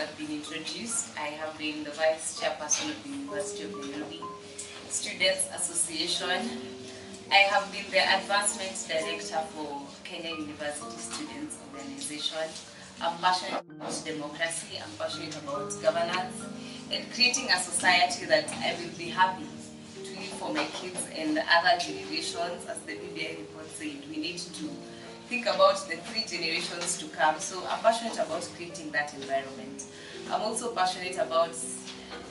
have been introduced, I have been the Vice Chairperson of the University of Nairobi Students Association. I have been the Advancement Director for Kenya University Students Organization. I'm passionate about democracy, I'm passionate about governance, and creating a society that I will be happy to leave for my kids and other generations. As the BBI report said, we need to think about the 3 generations to come. So I'm passionate about creating that environment. I'm also passionate about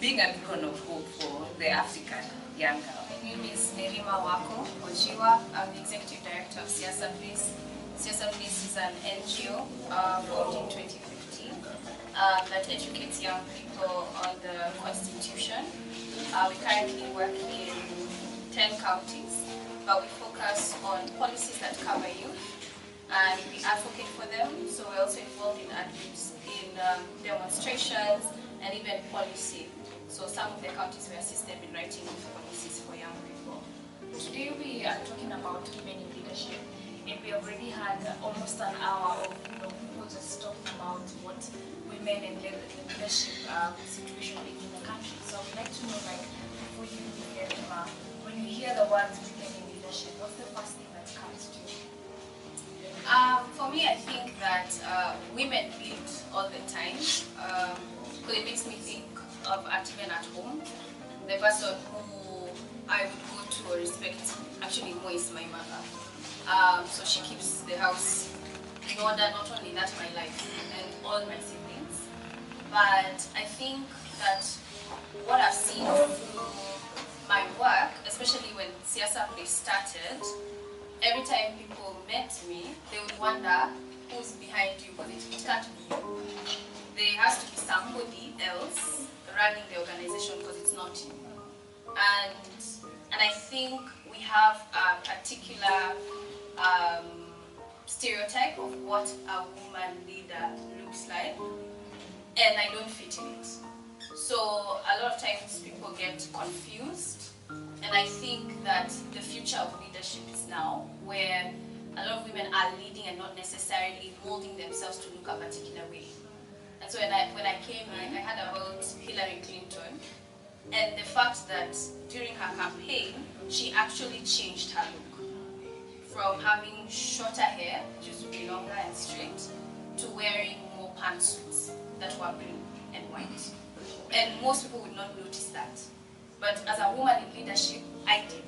being a beacon of hope for the African young girl. My name is Nerima Wako Ojiwa. I'm the Executive Director of Siasa Bliss. Siasa Bliss is an NGO formed in 2015 that educates young people on the Constitution. We currently work in 10 counties, but we focus on policies that cover youth, and we advocate for them. So we're also involved in demonstrations and even policy. So some of the counties we assist them in writing policies for young people. Today we are talking about women in leadership, and we already had almost an hour of people just talking about what women and the leadership situation in the country. So I would like to know, like, before you get when you hear the words women in leadership, what's the first thing that comes to you? For me, I think that women lead all the time, because it makes me think of even at home. The person who I would go to or respect, actually Mo is my mother. So she keeps the house in order, not only that, my life and all my siblings. But I think that what I've seen through my work, especially when Siasa Bliss started, every time people met me, they would wonder who's behind you, because it can't be you. There has to be somebody else running the organization, because it's not you. And I think we have a particular stereotype of what a woman leader looks like, and I don't fit in it. So a lot of times people get confused, and I think that the future of leadership is now, where a lot of women are leading and not necessarily molding themselves to look a particular way. And so when I came in, I heard about Hillary Clinton, and the fact that during her campaign, she actually changed her look. From having shorter hair, which used to be longer and straight, to wearing more pantsuits that were blue and white. And most people would not notice that. But as a woman in leadership, I did.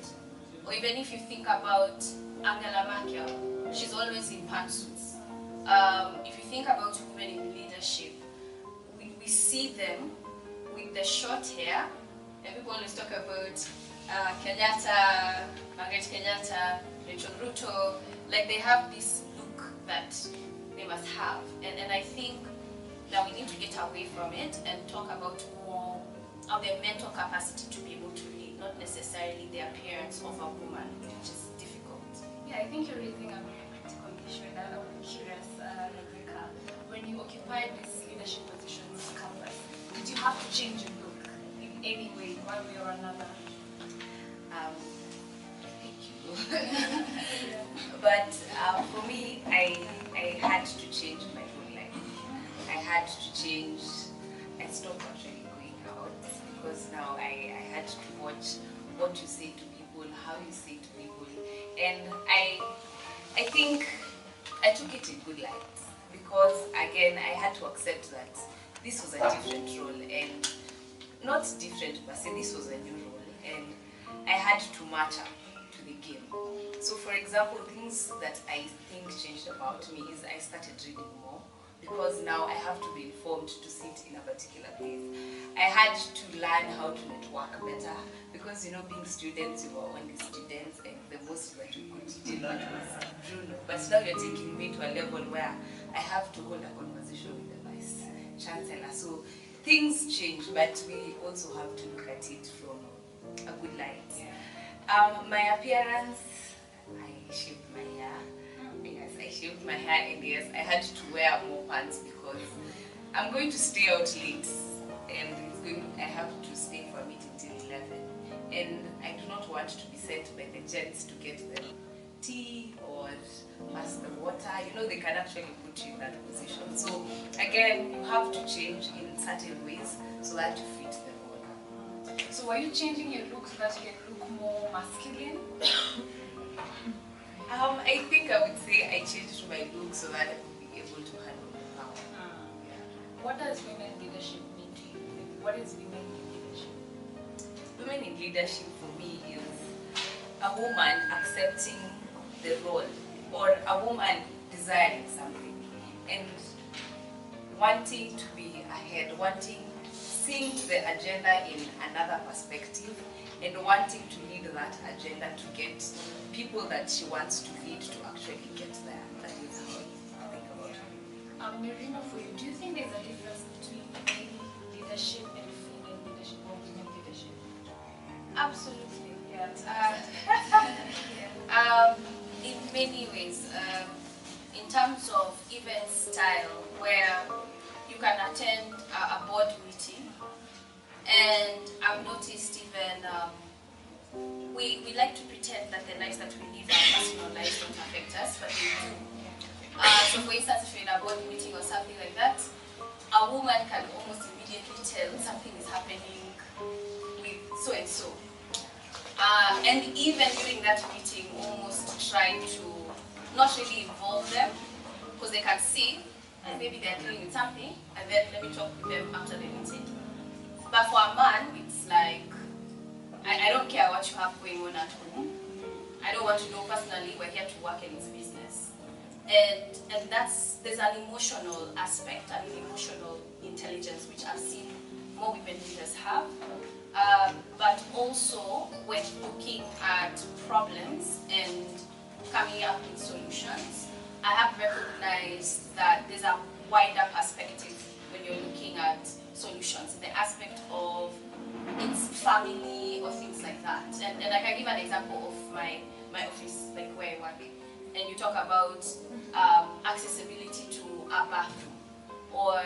Or even if you think about Angela Merkel, she's always in pantsuits. If you think about women in leadership, we see them with the short hair, and people always talk about Kenyatta, Margaret Kenyatta, Rachel Ruto, like they have this look that they must have. And I think that we need to get away from it and talk about more of their mental capacity to be able to lead, not necessarily the appearance of a woman, which is difficult. Yeah, I think you're raising a very critical issue, and I'm curious, Rebecca, when you occupied these leadership positions on campus, did you have to change your look in any way, one way or another? Thank you. But for me, I had to change my whole life. I had to change. I stopped actually going out, because now I had to watch what you say to people, how you say to people, and I think I took it in good light, because again I had to accept that this was a different role, and not different per se, this was a new role, and I had to match up to the game. So for example, things that I think changed about me is I started reading more, because now I have to be informed to sit in a particular place. I had to learn how to network better, because being students, you were only students, and the most that you could deal with was Bruno. But now you're taking me to a level where I have to hold a conversation with the Vice Chancellor. So things change, but we also have to look at it from a good light. My appearance, I shaved my hair. Yes, I shaved my hair, and yes, I had to wear more pants, because I'm going to stay out late, and I have to stay for a meeting till 11. And I do not want to be sent by the gents to get the tea or pass the water. They can actually put put you in that position. So again, you have to change in certain ways so that you fit the role. So were you changing your look so that you can look more masculine? I think I would say I changed my look so that I would be able to handle the power. What does women leadership mean to you? What is women in leadership? Women in leadership for me is a woman accepting the role, or a woman desiring something and wanting to be ahead, seeing the agenda in another perspective and wanting to lead that agenda to get people that she wants to lead to actually get there. That is how I think about it. Marina, for you, do you think there's a difference between male leadership and female leadership or women leadership? Absolutely. Yeah. In many ways, in terms of event style, where you can attend a board meeting, and I've noticed even we like to pretend that the lives that we live are personal lives don't affect us, but they do. So for instance, if you're in a board meeting or something like that, a woman can almost immediately tell something is happening with so and so. And even during that meeting, almost try to not really involve them, because they can see maybe they're dealing with something, and then let me talk with them after the meeting. But for a man, it's like, I don't care what you have going on at home. I don't want to know personally. We're here to work and it's business. And there's an emotional aspect, an emotional intelligence, which I've seen more women leaders have. But also when looking at problems and coming up with solutions, I have recognized that there's a wider perspective when you're looking at solutions, in the aspect of its family or things like that. And I can give an example of my office, like where I work. And you talk about accessibility to a bathroom, or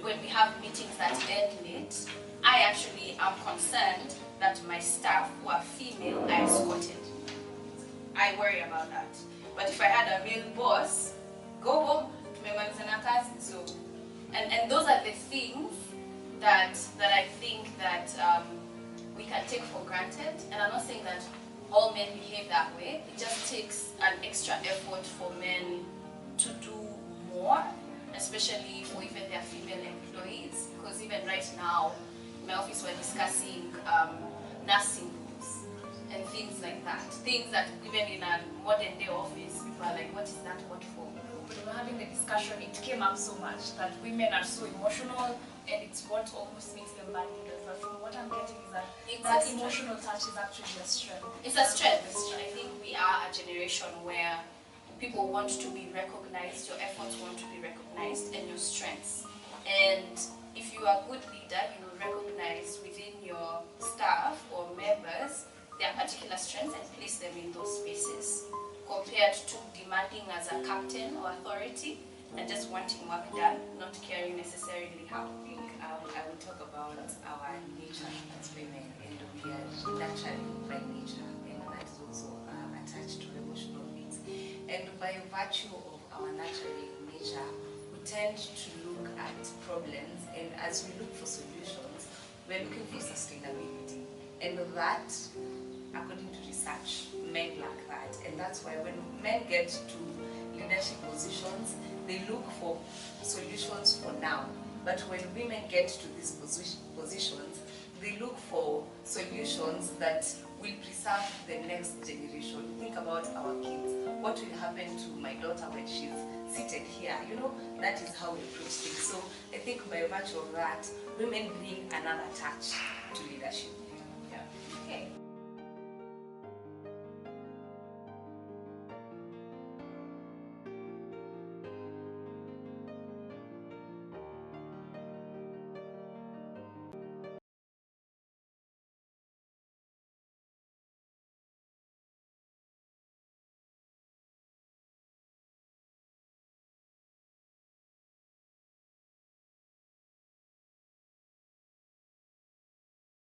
when we have meetings that end late, I actually am concerned that my staff who are female are escorted. I worry about that. But if I had a male boss, go home, tumemaliza na kazi. So, and those are the things that I think that we can take for granted. And I'm not saying that all men behave that way. It just takes an extra effort for men to do more, especially for even their female employees. Because even right now, in my office we're discussing nursing rules and things like that. Things that even in a modern day office, people are like, what is that, what for? When we were having the discussion, it came up so much that women are so emotional, and it's what almost makes them bad leaders. But from what I'm getting is that that emotional touch is actually a strength. It's a strength. I think we are a generation where people want to be recognized, your efforts want to be recognized, and your strengths. And if you are a good leader, you will recognize within your staff or members their particular strengths and place them in those spaces, compared to demanding as a captain or authority and just wanting work done, not caring necessarily how. I will talk about our nature as women, and we are naturally by nature, and that is also attached to emotional needs. And by virtue of our natural nature, we tend to look at problems, and as we look for solutions, we're looking for sustainability. And that, according to research, men lack that. And that's why when men get to leadership positions, they look for solutions for now. But when women get to these positions, they look for solutions that will preserve the next generation. Think about our kids. What will happen to my daughter when she's seated here? You know, that is how we approach things. So I think by virtue of that, women bring another touch to leadership. Yeah. Okay.